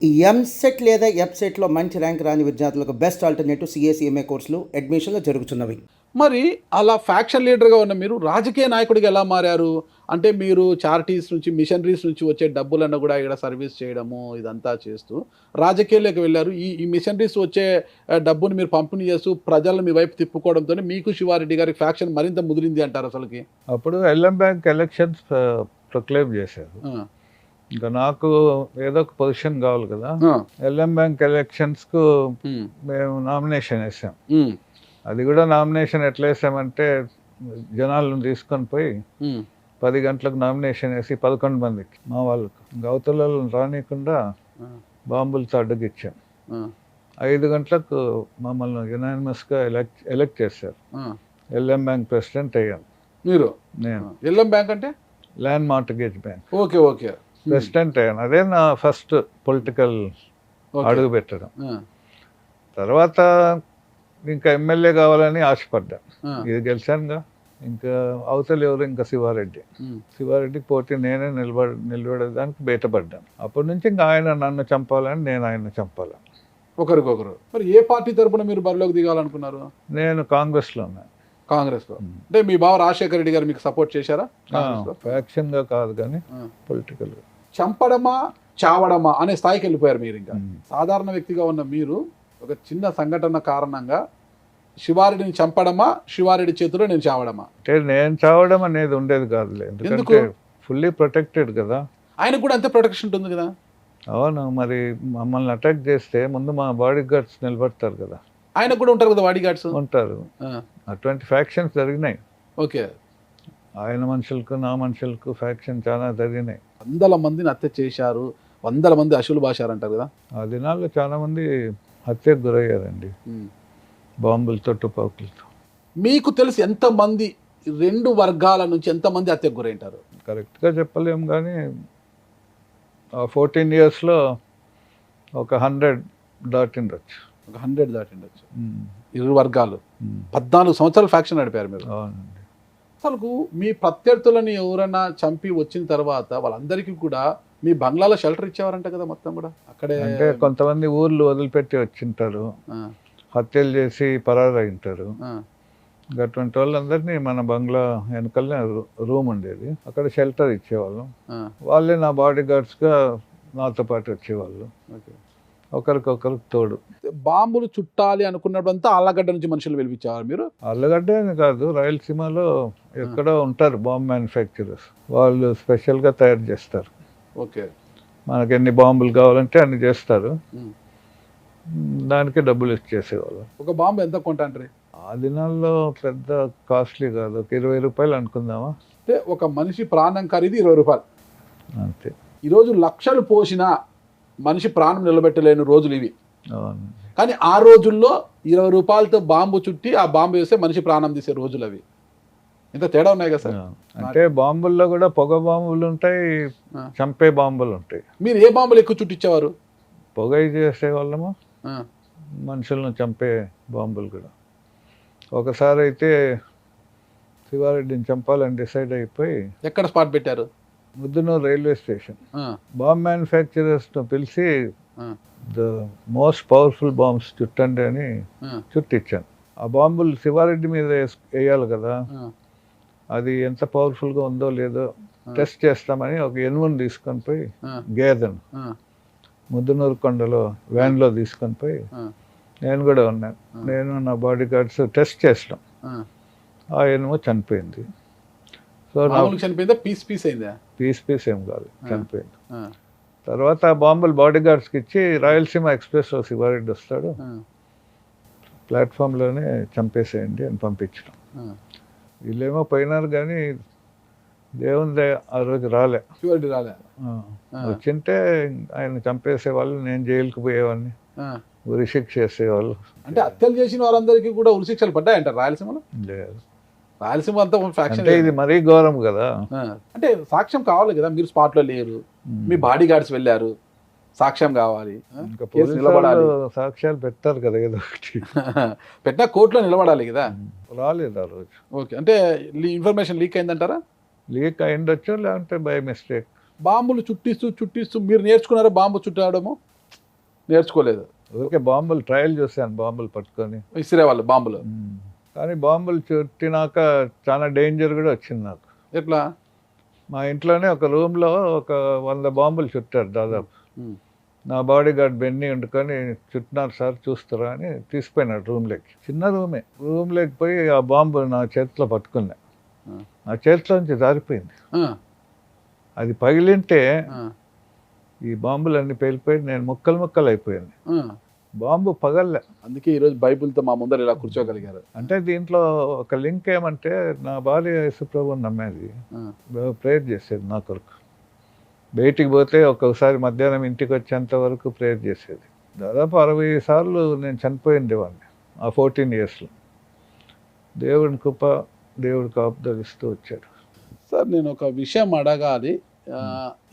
ఈ ఎంసెట్ లేదా ఎఫ్సెట్‌లో మంచి ర్యాంక్ రాని విద్యార్థులకు బెస్ట్ ఆల్టర్‌నేటివ్ సీఏసీఎంఏ కోర్సులు అడ్మిషన్‌లు జరుగుతున్నవి. మరి అలా ఫ్యాక్షన్ లీడర్‌గా ఉన్న మీరు రాజకీయ నాయకుడిగా ఎలా మారారు? అంటే మీరు చారిటీస్ నుంచి, మిషనరీస్ నుంచి వచ్చే డబ్బులను గూడా ఇక్కడ సర్వీస్ చేయడము ఇదంతా చేస్తూ రాజకీయాల్లోకి వెళ్లారు. ఈ ఈ మిషనరీస్ వచ్చే డబ్బుని మీరు పంపిణీ చేస్తూ ప్రజలను మీ వైపు తిప్పుకోవడంతోనే మీకు శివారెడ్డి గారి ఫ్యాక్షన్ మరింత ముదిరింది అంటారు అసలకి. అప్పుడు ఎల్ఎం బ్యాంక్ ఎలక్షన్స్ ప్రొక్లెయిమ్ చేశారు. ఆ! ఇంకా నాకు ఏదో ఒక పొజిషన్ కావాలి కదా. ఆ! ఎల్ఎం బ్యాంక్ ఎలక్షన్స్కు హ్మ్. మేము నామినేషన్ వేసాం. హ్మ్. అది కూడా నామినేషన్ ఎట్లా వేసామంటే జనాలను తీసుకొని పోయి హ్మ్. 10 గంటలకు నామినేషన్ వేసి 11 మందికి మా వాళ్ళకు గౌతలను రానియకుండా ఆ! బాంబులతో అడ్డగిచ్చాం. ఆ! 5 గంటలకు మమ్మల్ని యునానిమస్గా ఎలక్ట్ చేశారు. ఆ! ఎల్ఎం బ్యాంక్ ప్రెసిడెంట్ అయ్యాను మీరు నేను. ఎల్ఎం బ్యాంక్ అంటే? Land mortgage bank okay. Okay. President అయ్యాను. అదే నా ఫస్ట్ పొలిటికల్ ఓకే. అడుగు పెట్టడం. ఆ! తర్వాత ఇంకా ఎమ్మెల్యే కావాలని ఆశపడ్డా. ఆ! ఇది గెలిచానుగా. ఇంకా అవతల ఎవరు, ఇంకా శివారెడ్డి. హ్మ్. శివారెడ్డికి పోటీ నేనే నిలబడడానికి బయటపడ్డాను. అప్పటి నుంచి ఇంకా ఆయన నన్ను చంపాలని, నేను ఆయన చంపాలని. ఒకరికొకరు. మరి ఏ పార్టీ తరపున మీరు బరిలోకి దిగాలనుకున్నారు? నేను కాంగ్రెస్లో ఉన్నాను. కాంగ్రెస్‌లో. అంటే మీ బావ రాజశేఖర రెడ్డి గారు మీకు సపోర్ట్ చేశారా కాంగ్రెస్‌లో? ఫ్యాక్షన్గా కాదు కానీ ఆ. పొలిటికల్గా. చంపడమా, చావడమా అనే స్థాయికి వెళ్ళిపోయారు మీరు ఇంకా. సాధారణ వ్యక్తిగా ఉన్న మీరు ఒక చిన్న సంఘటన కారణంగా శివారెడ్డిని చంపడమా, శివారెడ్డి చేతిలో నేను చావడమా? అంటే నేను చావడం అనేది ఉండేది కాదులే, ఎందుకు? ఎందుకంటే ఫుల్లీ ప్రొటెక్టెడ్ కదా. ఆయనకు కూడా అంతే ప్రొటెక్షన్ ఉంటుంది కదా. అవును, మరి మమ్మల్ని అటాక్ చేస్తే ముందు మా బాడీ గార్డ్స్ నిలబడతారు కదా. ఆయనకు కూడా ఉంటారు కదా బాడీ గార్డ్స్. ఉంటారు. అటువంటి ఫ్యాక్షన్స్ జరిగినాయి. ఓకే. ఆయన మనుషులకు నా మనుషులకు ఫ్యాక్షన్ చాలా జరిగినాయి. వందల మందిని హత్య చేశారు, వందల మంది అశులు బాశారంటారు కదా. ఆ దినాల్లో చాలా మంది హత్యకు గురయ్యారండి, బాంబులతో, తుపాకులతో. మీకు తెలిసి ఎంతమంది రెండు వర్గాల నుంచి ఎంతమంది హత్యకు గురైంటారు? కరెక్ట్గా చెప్పలేము కానీ ఆ 14 yearsలో ఒక 100 దాటిండొచ్చు. ఒక 100 దాటిండొచ్చు. ఇరు వర్గాలు. ఉమ్. 14 సంవత్సరాలు ఫ్యాక్షన్ నడిపారు మీరు. అవునండి. అసలు మీ ప్రత్యర్థులని ఎవరైనా చంపి వచ్చిన తర్వాత వాళ్ళందరికీ కూడా మీ బంగ్లాలో షెల్టర్ ఇచ్చేవారంట కదా మొత్తం కూడా అక్కడే. అంటే కొంతమంది ఊర్లు వదిలిపెట్టి వచ్చింటారు, ఆ, హత్యలు చేసి పరారు ఉంటారు. ఆ, అటువంటి వాళ్ళందరినీ మన బంగ్లా వెనకలనే రూమ్ ఉండేది, అక్కడ షెల్టర్ ఇచ్చేవాళ్ళం. ఆ, వాళ్ళే నా బాడీ గార్డ్స్గా నాతో పాటు వచ్చేవాళ్ళు, ఓకే. ఒకరికొకరికి తోడు. బాంబులు చుట్టాలి అనుకున్నప్పుడంతా ఆళ్ళగడ్డ నుంచి మనుషులు పిలిపించేవారు మీరు? అల్లగడ్డ అని కాదు, రాయలసీమలో ఎక్కడో ఉంటారు బాంబ్ మ్యానుఫ్యాక్చరర్స్, వాళ్ళు స్పెషల్గా తయారు చేస్తారు. ఓకే. మనకి ఎన్ని బాంబులు కావాలంటే అన్ని చేస్తారు, ఉమ్. దానికి డబ్బులు ఇచ్చేసేవాళ్ళు. ఒక బాంబు ఎంత కొంటాండ్రి? ఆ దినాల్లో పెద్ద కాస్ట్లీ కాదు, ఒక 20 రూపాయలు అనుకుందామా, అంటే ఒక మనిషి ప్రాణం ఖరీదు 20 రూపాయలు. అంతే. ఈరోజు లక్షలు పోసినా మనిషి ప్రాణం నిలబెట్టలేని రోజులు ఇవి. అవును. కానీ ఆ రోజుల్లో 20 రూపాయలతో బాంబు చుట్టి ఆ బాంబు వేస్తే మనిషి ప్రాణం తీసే రోజులు అవి. ఇంత తేడా ఉన్నాయి కదా సార్. అంటే బాంబుల్లో కూడా పొగ బాంబులు ఉంటాయి, ఆ. చంపే బాంబులు ఉంటాయి. మీరు ఏ బాంబులు ఎక్కువ చుట్టించేవారు? పొగ చేసే వాళ్ళము, ఆ, మనుషులను చంపే బాంబులు కూడా. ఒకసారి అయితే శివారెడ్డిని చంపాలని డిసైడ్ అయిపోయి ఎక్కడ స్పాట్ పెట్టారు? ముద్దునూరు రైల్వే స్టేషన్ ఆ, బాంబ్ మ్యానుఫ్యాక్చరర్స్ను పిలిచి ఆ, ద మోస్ట్ పవర్ఫుల్ బాంబ్స్ చుట్టండి అని ఆ, చుట్టించాను. ఆ బాంబులు శివారెడ్డి మీద వేయాలి కదా, ఆ, అది ఎంత పవర్ఫుల్గా ఉందో లేదో టెస్ట్ చేస్తామని ఒక ఎనుమును తీసుకొని పోయి, ఆ, గేదెను ఆ, ముద్దునూరు కొండలో వ్యాన్లో తీసుకొని పోయి, ఆ, నేను కూడా ఉన్నాను, నేను నా బాడీ గార్డ్స్ టెస్ట్ చేసినాం. ఆ. ఆ ఎనుము చనిపోయింది. సో నా మామూలుగా చనిపోయిందా? పీస్ అయిందా? పీస్ ఏం కాదు, చనిపోయింది. ఆ, తర్వాత ఆ బాంబులు బాడీ గార్డ్స్కి ఇచ్చి రాయలసీమ ఎక్స్ప్రెస్లో శివారెడ్డి వస్తాడు, ఆ, ప్లాట్ఫామ్లోనే చంపేసేయండి అని పంపించడం. ఆ. వీళ్ళేమో పోయినారు కానీ దేవుని దయ ఆ రోజు రాలే. శివారెడ్డి రాలే. వచ్చింటే ఆయన చంపేసే వాళ్ళు, నేను జైలుకి పోయేవాడిని, ఆ. ఉరిశిక్ష చేసేవాళ్ళు. అంటే హత్యలు చేసిన వారందరికీ కూడా ఉరిశిక్షలు పడ్డాయంటారు రాయలసీమలో. లేదు, రాయలసీమ అంతా ఫ్యాక్షన్. అంటే ఇది మరీ ఘోరం కదా. అంటే సాక్ష్యం కావాలి కదా. మీరు స్పాట్ లో లేరు, మీ బాడీ గార్డ్స్ వెళ్ళారు, సాక్ష్యం కావాలి. ఇంకా కేసు పోలీసు నిలబడాలి. వాళ్ళు సాక్ష్యాలు పెట్టారు కదా ఏదో ఒకటి. పెట్టినా కోర్టులో నిలబడాలి కదా. రాలేదు ఆ రోజు. ఓకే. అంటే ఇన్ఫర్మేషన్ లీక్ అయిందంటారా? లీక్ అయిండొచ్చు, లేదంటే బై మిస్టేక్. బాంబులు చుట్టిస్తూ మీరు నేర్చుకున్నారా బాంబు చుట్టడము? నేర్చుకోలేదు. ఊరికే బాంబులు ట్రయల్ చూశాను, బాంబులు పట్టుకొని. విసిరేవాళ్ళు బాంబులు. కానీ బాంబులు చుట్టినాక చాలా డేంజర్ కూడా వచ్చింది నాకు. ఎట్లా? మా ఇంట్లోనే ఒక రూమ్లో ఒక 100 బాంబులు చుట్టారు దాదాపు. నా బాడీ గార్డ్ బెన్నీ వండుకొని చుట్టినారు సార్ చూస్తారా అని తీసిపోయినాడు రూమ్లోకి. చిన్న రూమ్లోకి పోయి ఆ బాంబు నా చేతిలో పట్టుకున్నా. నా చేతిలోంచి జారిపోయింది. అది పగిలింటే ఈ బాంబులన్నీ పేలిపోయి నేను ముక్కలు అయిపోయింది. బాంబు పగల్లే. అందుకే ఈరోజు బైబిల్తో మా ముందర ఇలా కూర్చోగలిగారు. అంటే దీంట్లో ఒక లింక్ ఏమంటే నా భార్య యేసుప్రభుని నమ్మేది, ప్రేయర్ చేసేది నా కొరకు. బయటికి పోతే ఒక్కొక్కసారి మధ్యాహ్నం ఇంటికి వచ్చేంత వరకు ప్రేయర్ చేసేది. దాదాపు 60 సార్లు నేను చనిపోయిండేవాడిని ఆ 14 ఇయర్స్లో. దేవుని కృప, దేవుడు కాపుదలిస్తూ వచ్చాడు. సార్ నేను ఒక విషయం అడగాలి.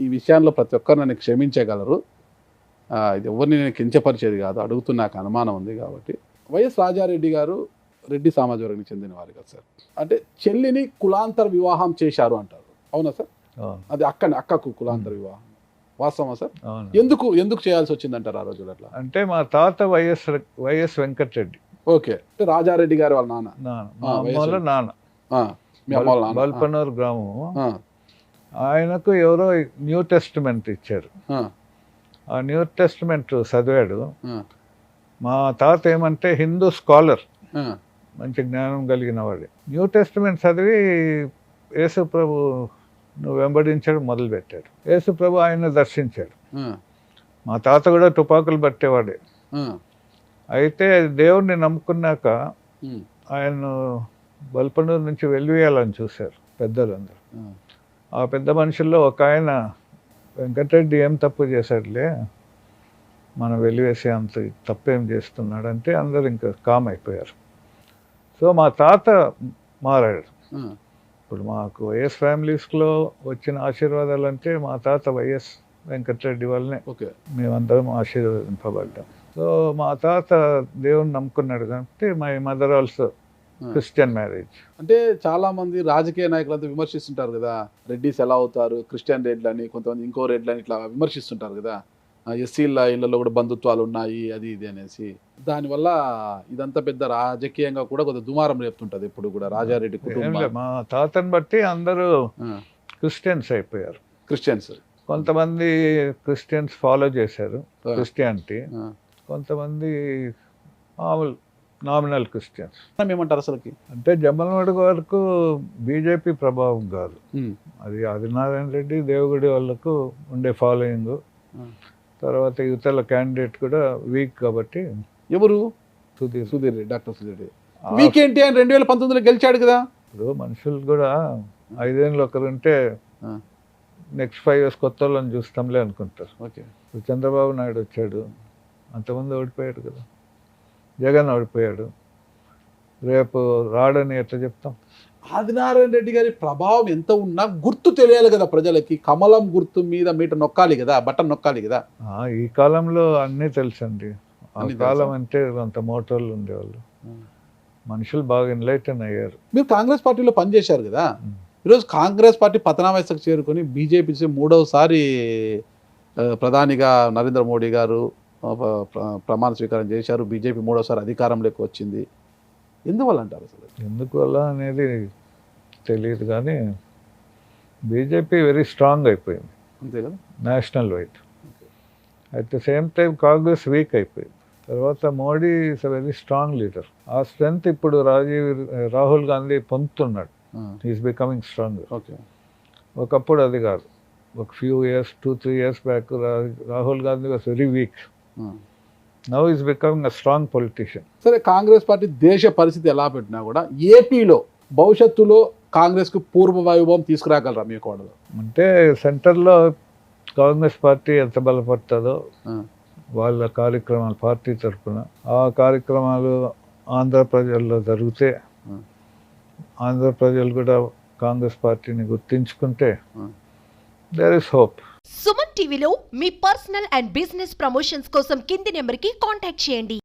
ఈ విషయాల్లో ప్రతి ఒక్కరు నన్ను క్షమించగలరు. ఇది ఎవరిని నేను కించపరిచేది కాదు, అడుగుతున్న నాకు అనుమానం ఉంది కాబట్టి. వైఎస్ రాజారెడ్డి గారు రెడ్డి సామాజిక వర్గానికి చెందిన వారు కదా సార్. అంటే చెల్లిని కులాంతర వివాహం చేశారు అంటారు, అవునా సార్? అది అక్కకు కులాంతర వివాహం వాస్తవమా సార్? ఎందుకు చేయాల్సి వచ్చిందంటారు ఆ రోజులు అట్లా? అంటే మా తాత వైఎస్ వెంకటరెడ్డి. ఓకే. అంటే రాజారెడ్డి గారు వాళ్ళ నాన్న బల్పనూరు గ్రామం. ఆయనకు ఎవరో న్యూ టెస్టిమెంట్ ఇచ్చారు. ఆ న్యూ టెస్టిమెంట్ చదివాడు. మా తాత ఏమంటే హిందూ స్కాలర్, మంచి జ్ఞానం కలిగిన వాడు. న్యూ టెస్టిమెంట్ చదివి యేసు ప్రభు వెంబడించడం మొదలుపెట్టాడు. యేసు ప్రభు ఆయన దర్శించాడు. మా తాత కూడా తుపాకులు పట్టేవాడే. అయితే దేవుణ్ణి నమ్ముకున్నాక ఆయన బల్పనూరు నుంచి వెలివేయాలని చూశారు పెద్దలందరూ. ఆ పెద్ద మనుషుల్లో ఒక ఆయన, వెంకటరెడ్డి ఏం తప్పు చేశాడులే, మనం వెలివేసే అంత తప్పేం చేస్తున్నాడు అంటే అందరు ఇంకా కామ్ అయిపోయారు. సో మా తాత మారాడు. ఇప్పుడు మాకు వైఎస్ ఫ్యామిలీస్లో వచ్చిన ఆశీర్వాదాలు అంటే మా తాత వైఎస్ వెంకటరెడ్డి వల్లనే మేమందరం ఆశీర్వదింపబడ్డాం. సో మా తాత దేవుని నమ్ముకున్నాడు కాబట్టి my mother also Christian marriage. అంటే చాలా మంది రాజకీయ నాయకులంతా విమర్శిస్తుంటారు కదా, రెడ్డిస్ ఎలా అవుతారు, క్రిస్టియన్ రెడ్లని, కొంతమంది ఇంకో రెడ్లని ఇట్లా విమర్శిస్తుంటారు కదా. ఎస్సీల ఇళ్లలో కూడా బంధుత్వాలు ఉన్నాయి అది ఇది అనేసి. దానివల్ల ఇదంతా పెద్ద రాజకీయంగా కూడా కొంత దుమారం రేపుతుంటది ఇప్పుడు కూడా రాజారెడ్డి కుటుంబం. మా తాతని బట్టి అందరూ క్రిస్టియన్స్ అయిపోయారు. క్రిస్టియన్స్ కొంతమంది క్రిస్టియన్స్ ఫాలో చేశారు క్రిస్టియానిటీ, కొంతమంది మామూలు నామినల్ క్రిస్టియన్స్. ఏమంటారు అసలుకి అంటే జమ్మలమడుగు వరకు బీజేపీ ప్రభావం కాదు, అది ఆదినారాయణ రెడ్డి దేవుడి వాళ్ళకు ఉండే ఫాలోయింగ్. తర్వాత యువతల క్యాండిడేట్ కూడా వీక్ కాబట్టి. ఎవరు? సుధీర్, డాక్టర్ సుధీర్ రెడ్డి. వీక్ ఏంటి? ఆయన 2019లో గెలిచాడు కదా. ఇప్పుడు మనుషులు కూడా 5 ఏళ్ళు ఒకరుంటే నెక్స్ట్ 5 years కొత్త వాళ్ళని చూస్తాంలే అనుకుంటారు. ఓకే. ఇప్పుడు చంద్రబాబు నాయుడు వచ్చాడు, అంతమంది ఓడిపోయాడు కదా. జగన్ ఓడిపోయాడు, రేపు రాడని ఎట్లా చెప్తాం? ఆదినారాయణ రెడ్డి గారి ప్రభావం ఎంత ఉన్నా గుర్తు తెలియాలి కదా ప్రజలకి. కమలం గుర్తు మీద మీట నొక్కాలి కదా, బటన్ నొక్కాలి కదా. ఈ కాలంలో అన్నీ తెలుసండి. ఆ కాలం అంటే అంత మోటార్లు ఉండేవాళ్ళు, మనుషులు బాగా ఎన్లైటన్ అయ్యారు. మీరు కాంగ్రెస్ పార్టీలో పనిచేశారు కదా. ఈరోజు కాంగ్రెస్ పార్టీ పతనావస్థకు చేరుకొని బీజేపీ 3వసారి ప్రధానిగా నరేంద్ర మోడీ గారు ప్రమాణ స్వీకారం చేశారు. బీజేపీ 3వసారి అధికారంలోకి వచ్చింది. ఎందువల్ల అంటారు అసలు? ఎందువల్ల అనేది తెలియదు కానీ బీజేపీ వెరీ స్ట్రాంగ్ అయిపోయింది, అంతే కదా, national wide. At the same time Congress week అయిపోయింది. తర్వాత Modi is a very strong leader. ఆ స్ట్రెంగ్త్ ఇప్పుడు రాహుల్ గాంధీ పొందుతున్నాడు. Is becoming strong. ఓకే. ఒకప్పుడు అది కాదు. ఒక few years 2-3 years back Rahul Gandhi was very weak. Now is becoming a strong politician. సరే, కాంగ్రెస్ పార్టీ దేశ పరిస్థితి ఎలా పెట్టినా కూడా ఏపీలో భవిష్యత్తులో కాంగ్రెస్కు పూర్వ వైభవం తీసుకురాగలరా మీ కోడలు? అంటే సెంటర్లో కాంగ్రెస్ పార్టీ ఎంత బలపడుతుందో వాళ్ళ కార్యక్రమాలు పార్టీ తరఫున ఆ కార్యక్రమాలు ఆంధ్ర ప్రజల్లో జరిగితే ఆంధ్ర ప్రజలు కూడా కాంగ్రెస్ పార్టీని గుర్తించుకుంటే దేర్ ఇస్ హోప్. సుమన్ టీవీలో మీ పర్సనల్ అండ్ బిజినెస్ ప్రమోషన్స్ కోసం కింది నెంబర్కి కాంటాక్ట్ చేయండి.